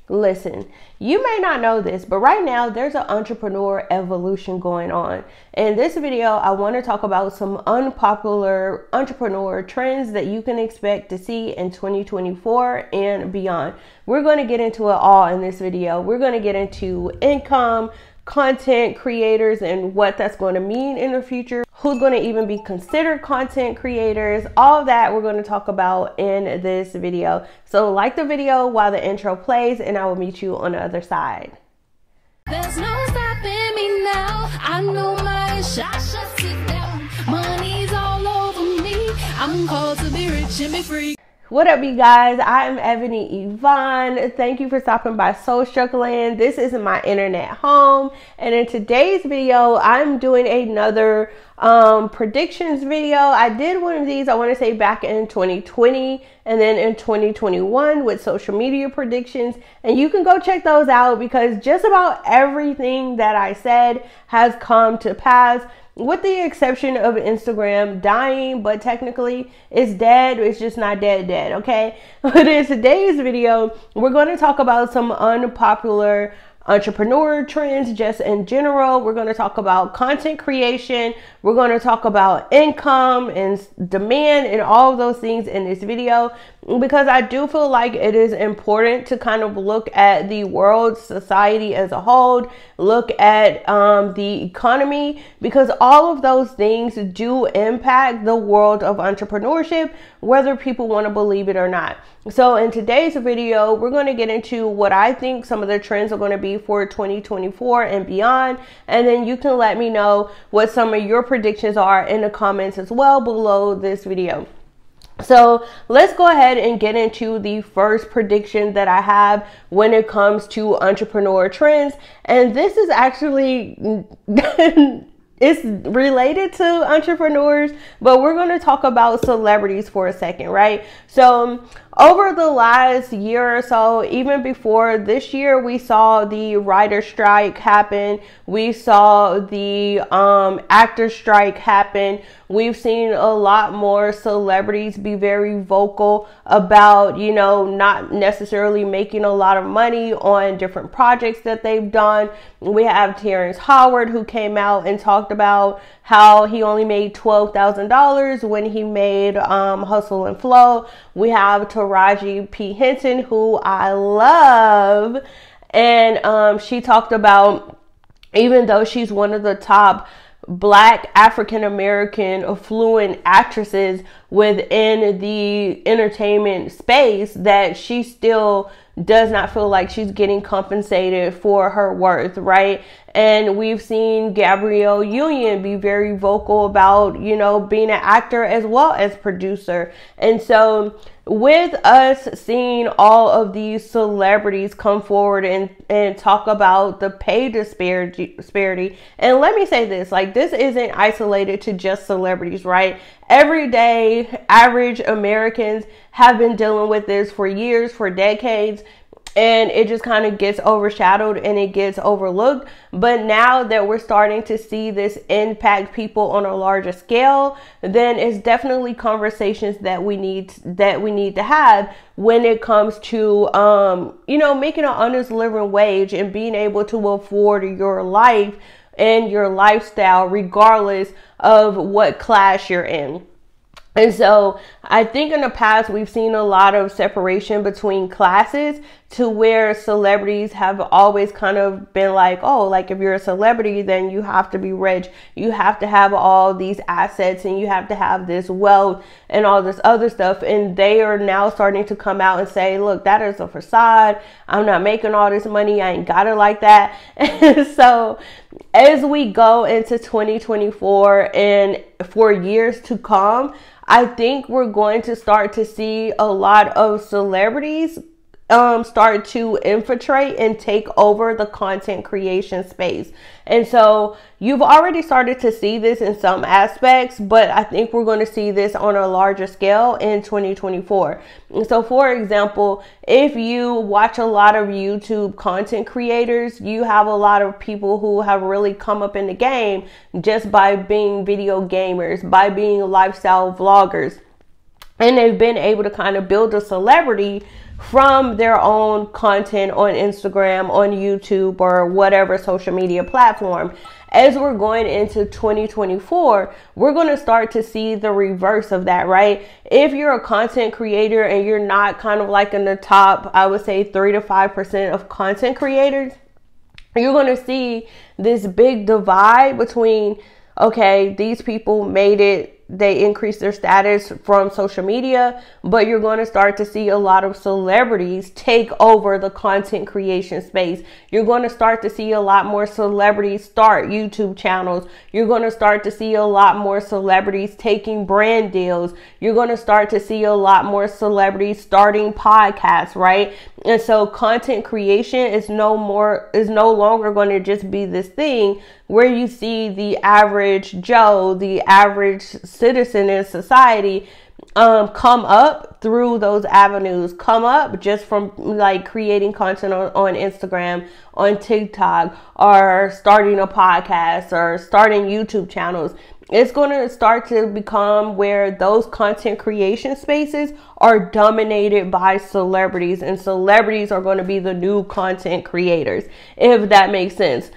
Listen, you may not know this, but right now there's an entrepreneur evolution going on. In this video, I want to talk about some unpopular entrepreneur trends that you can expect to see in 2024 and beyond. We're going to get into it all in this video. We're going to get into income, content creators, and what that's going to mean in the future, who's going to even be considered content creators. All of that we're going to talk about in this video. So like the video while the intro plays, and I will meet you on the other side. There's no stopping me now. I know my 𝗧𝗵𝗲𝗀𝗃 sit down. Money's all over me. I'm called to be rich and be free. What up, you guys? I am Ebony Evaughn. Thank you for stopping by 𝗧𝗵𝗲𝗀𝗃 land. This is my internet home, and in today's video I'm doing another predictions video. I did one of these, I want to say back in 2020 and then in 2021 with social media predictions, and you can go check those out because just about everything that I said has come to pass, with the exception of Instagram dying, but technically it's dead. It's just not dead, okay? But in today's video, we're going to talk about some unpopular entrepreneur trends just in general. We're going to talk about content creation. We're going to talk about income and demand and all of those things in this video, because I do feel like it is important to kind of look at the world, society as a whole, look at the economy, because all of those things do impact the world of entrepreneurship, whether people want to believe it or not. So in today's video, we're going to get into what I think some of the trends are going to be for 2024 and beyond. And then you can let me know what some of your predictions are in the comments as well below this video. So let's go ahead and get into the first prediction that I have when it comes to entrepreneur trends. And this is actually it's related to entrepreneurs, but we're going to talk about celebrities for a second, right? So over the last year or so, even before this year, we saw the writer strike happen. We saw the actor strike happen. We've seen a lot more celebrities be very vocal about, you know, not necessarily making a lot of money on different projects that they've done. We have Terrence Howard, who came out and talked about how he only made $12,000 when he made Hustle and Flow. We have 𝗨𝗪𝗂 𝗵𝗵, who I love, and she talked about, even though she's one of the top Black African-American affluent actresses within the entertainment space, that she still does not feel like she's getting compensated for her worth, right? And we've seen Gabrielle Union be very vocal about, you know, being an actor as well as producer. And so with us seeing all of these celebrities come forward and talk about the pay disparity, and let me say this, like, this isn't isolated to just celebrities, right? Everyday average Americans have been dealing with this for years, for decades, and it just kind of gets overshadowed and it gets overlooked. But now that we're starting to see this impact people on a larger scale, then it's definitely conversations that we need to have when it comes to you know, making an honest living wage and being able to afford your life and your lifestyle regardless of what class you're in. And so I think in the past, we've seen a lot of separation between classes, to where celebrities have always kind of been like, oh, like, if you're a celebrity, then you have to be rich. You have to have all these assets and you have to have this wealth and all this other stuff. And they are now starting to come out and say, look, that is a facade. I'm not making all this money. I ain't got it like that. And so as we go into 2024 and for years to come, I think we're going to start to see a lot of celebrities start to infiltrate and take over the content creation space. And so you've already started to see this in some aspects, but I think we're going to see this on a larger scale in 2024. So for example, if you watch a lot of YouTube content creators, you have a lot of people who have really come up in the game just by being video gamers, by being lifestyle vloggers. And they've been able to kind of build a celebrity from their own content on Instagram, on YouTube, or whatever social media platform. As we're going into 2024, we're going to start to see the reverse of that, right? If you're a content creator and you're not kind of like in the top, I would say 3 to 5% of content creators, you're going to see this big divide between, okay, these people made it, they increased their status from social media, but you're going to start to see a lot of celebrities take over the content creation space. You're going to start to see a lot more celebrities start YouTube channels. You're going to start to see a lot more celebrities taking brand deals. You're going to start to see a lot more celebrities starting podcasts, right? And so content creation is no longer going to just be this thing where you see the average Joe, the average citizen in society come up through those avenues, come up just from like creating content on Instagram, on TikTok, or starting a podcast or starting YouTube channels. It's going to start to become where those content creation spaces are dominated by celebrities, and celebrities are going to be the new content creators, if that makes sense.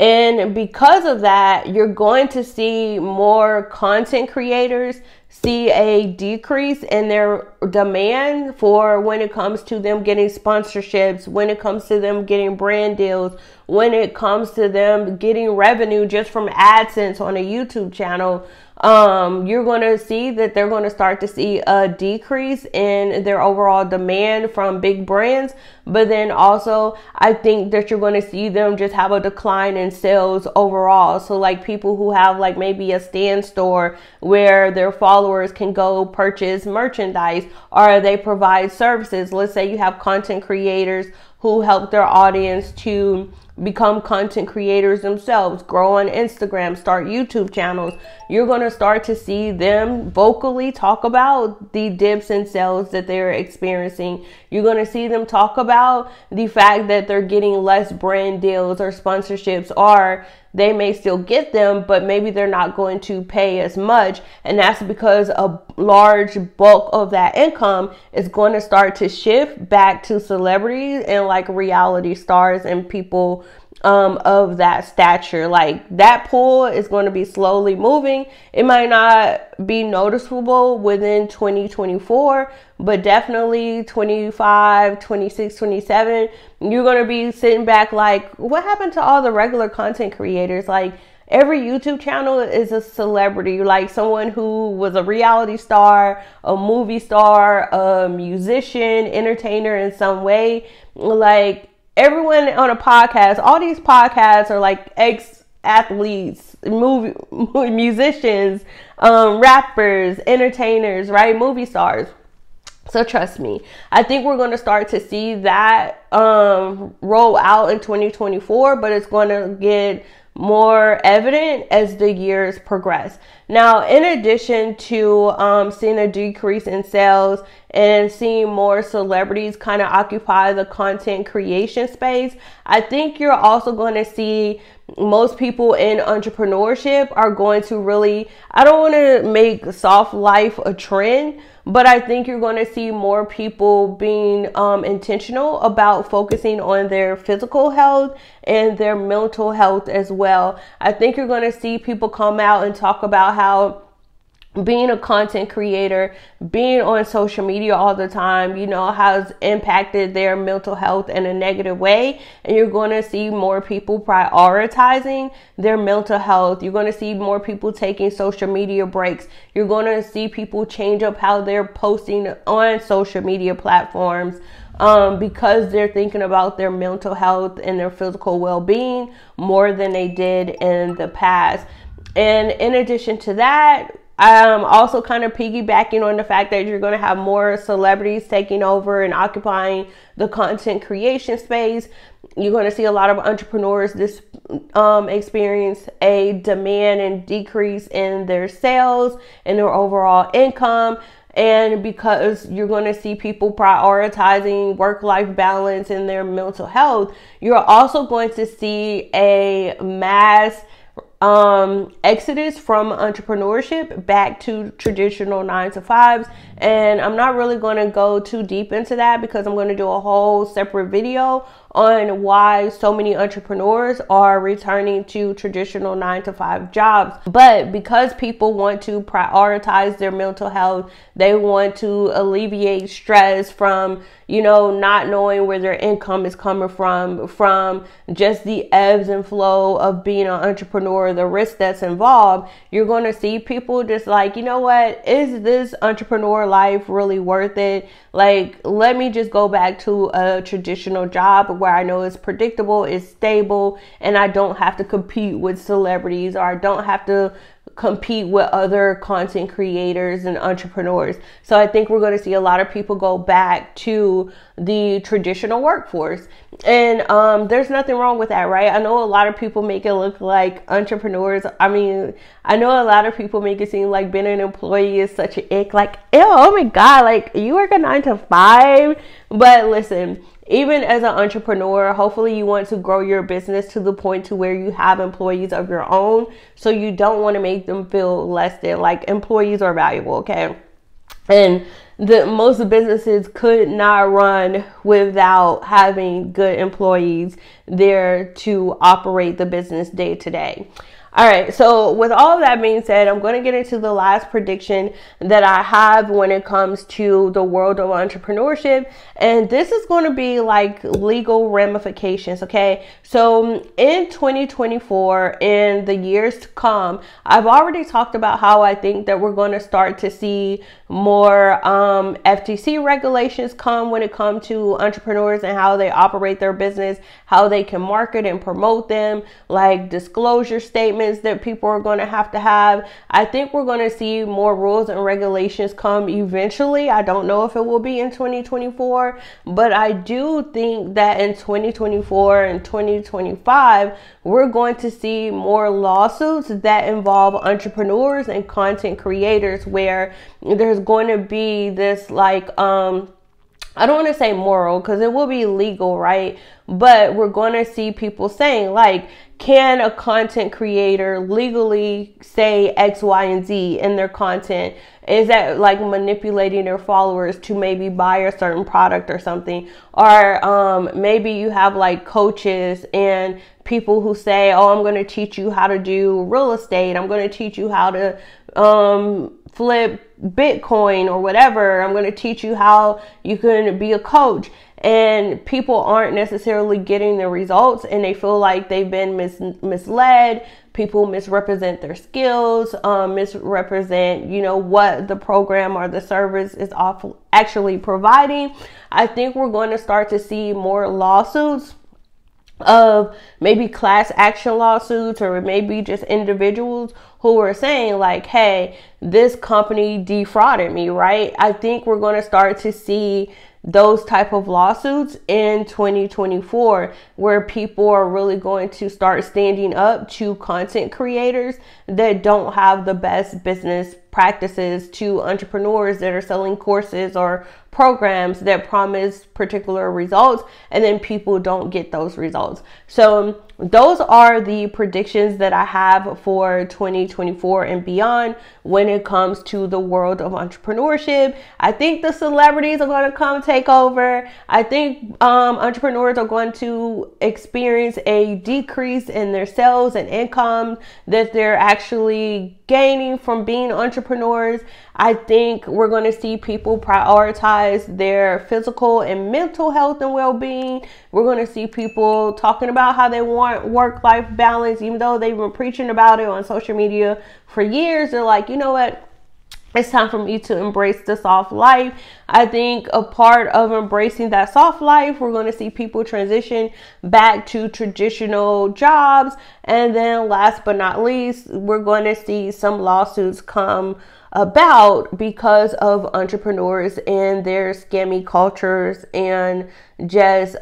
And because of that, you're going to see more content creators see a decrease in their demand for when it comes to them getting sponsorships, when it comes to them getting brand deals, when it comes to them getting revenue just from AdSense on a YouTube channel. You're going to see that they're going to start to see a decrease in their overall demand from big brands. But then also, I think that you're going to see them just have a decline in sales overall. So like people who have like maybe a stand store where their followers can go purchase merchandise, or they provide services. Let's say you have content creators who help their audience to become content creators themselves, grow on Instagram, start YouTube channels. You're going to start to see them vocally talk about the dips in sales that they're experiencing. You're going to see them talk about the fact that they're getting less brand deals or sponsorships, or they may still get them, but maybe they're not going to pay as much. And that's because a large bulk of that income is going to start to shift back to celebrities and like reality stars and people of that stature. Like that pool is going to be slowly moving. It might not be noticeable within 2024, but definitely 25, 26, 27, you're going to be sitting back like, what happened to all the regular content creators? Like every YouTube channel is a celebrity, like someone who was a reality star, a movie star, a musician, entertainer in some way. Like everyone on a podcast, all these podcasts are like ex-athletes, musicians, rappers, entertainers, right? Movie stars. So trust me, I think we're going to start to see that roll out in 2024, but it's going to get more evident as the years progress. Now, in addition to seeing a decrease in sales and seeing more celebrities kind of occupy the content creation space, I think you're also going to see most people in entrepreneurship are going to really, I don't want to make soft life a trend, but I think you're going to see more people being intentional about focusing on their physical health and their mental health as well. I think you're going to see people come out and talk about how being a content creator, being on social media all the time, you know, has impacted their mental health in a negative way. And you're going to see more people prioritizing their mental health. You're going to see more people taking social media breaks. You're going to see people change up how they're posting on social media platforms because they're thinking about their mental health and their physical well-being more than they did in the past. And in addition to that, I'm also kind of piggybacking on the fact that you're going to have more celebrities taking over and occupying the content creation space. You're going to see a lot of entrepreneurs experience a demand and decrease in their sales and their overall income. And because you're going to see people prioritizing work-life balance and their mental health, you're also going to see a mass exodus from entrepreneurship back to traditional 9-to-5s. And I'm not really going to go too deep into that because I'm going to do a whole separate video on why so many entrepreneurs are returning to traditional 9-to-5 jobs. But because people want to prioritize their mental health, they want to alleviate stress from, you know, not knowing where their income is coming from just the ebbs and flow of being an entrepreneur, the risk that's involved, you're going to see people just like, you know what, is this entrepreneur life really worth it? Like, let me just go back to a traditional job where I know it's predictable, it's stable, and I don't have to compete with celebrities, or I don't have to compete with other content creators and entrepreneurs. So I think we're going to see a lot of people go back to the traditional workforce. And there's nothing wrong with that, right? I know a lot of people make it look like entrepreneurs. I mean, I know a lot of people make it seem like being an employee is such an ick. Like, ew, oh my God, like you work a 9-to-5. But listen, even as an entrepreneur, hopefully you want to grow your business to the point to where you have employees of your own. So you don't want to make them feel less than. Like, employees are valuable, okay? And most businesses could not run without having good employees there to operate the business day to day. All right, so with all of that being said, I'm going to get into the last prediction that I have when it comes to the world of entrepreneurship. And this is going to be like legal ramifications, okay? So in 2024, in the years to come, I've already talked about how I think that we're going to start to see more FTC regulations come when it comes to entrepreneurs and how they operate their business, how they can market and promote them, like disclosure statements that people are going to have. I think we're going to see more rules and regulations come eventually. I don't know if it will be in 2024, but I do think that in 2024 and 2025, we're going to see more lawsuits that involve entrepreneurs and content creators, where there's going to be this like, I don't want to say moral because it will be legal, right? But we're going to see people saying like, can a content creator legally say X, Y, and Z in their content? Is that like manipulating their followers to maybe buy a certain product or something? Or maybe you have like coaches and people who say, oh, I'm going to teach you how to do real estate. I'm going to teach you how to flip Bitcoin or whatever. I'm going to teach you how you can be a coach. And people aren't necessarily getting the results, and they feel like they've been misled. People misrepresent their skills, misrepresent, you know, what the program or the service is actually providing. I think we're going to start to see more lawsuits of maybe class action lawsuits, or maybe just individuals who are saying like, hey, this company defrauded me, right? I think we're going to start to see those type of lawsuits in 2024, where people are really going to start standing up to content creators that don't have the best business practices, to entrepreneurs that are selling courses or programs that promise particular results, and then people don't get those results. So those are the predictions that I have for 2024 and beyond when it comes to the world of entrepreneurship. I think the celebrities are going to come take over. I think entrepreneurs are going to experience a decrease in their sales and income that they're actually gaining from being entrepreneurs. I think we're going to see people prioritize their physical and mental health and well-being. We're going to see people talking about how they want work-life balance, even though they've been preaching about it on social media for years. They're like, you know what? It's time for me to embrace the soft life. I think a part of embracing that soft life, we're going to see people transition back to traditional jobs. And then last but not least, we're going to see some lawsuits come about because of entrepreneurs and their scammy cultures and just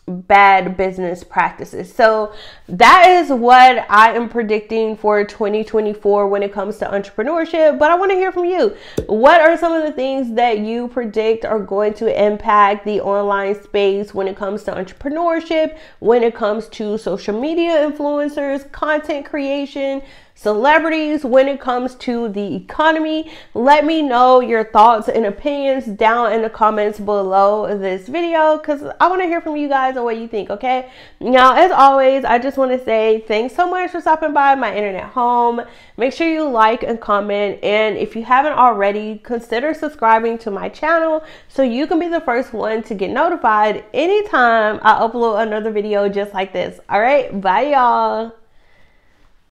bad business practices. So that is what I am predicting for 2024 when it comes to entrepreneurship. But I want to hear from you. What are some of the things that you predict are going to impact the online space when it comes to entrepreneurship, when it comes to social media influencers, content creation, celebrities, when it comes to the economy? Let me know your thoughts and opinions down in the comments below this video, because I want to hear from you guys on what you think. Okay, now as always, I just want to say thanks so much for stopping by my internet home. Make sure you like and comment, and if you haven't already, consider subscribing to my channel so you can be the first one to get notified anytime I upload another video just like this. All right, bye y'all.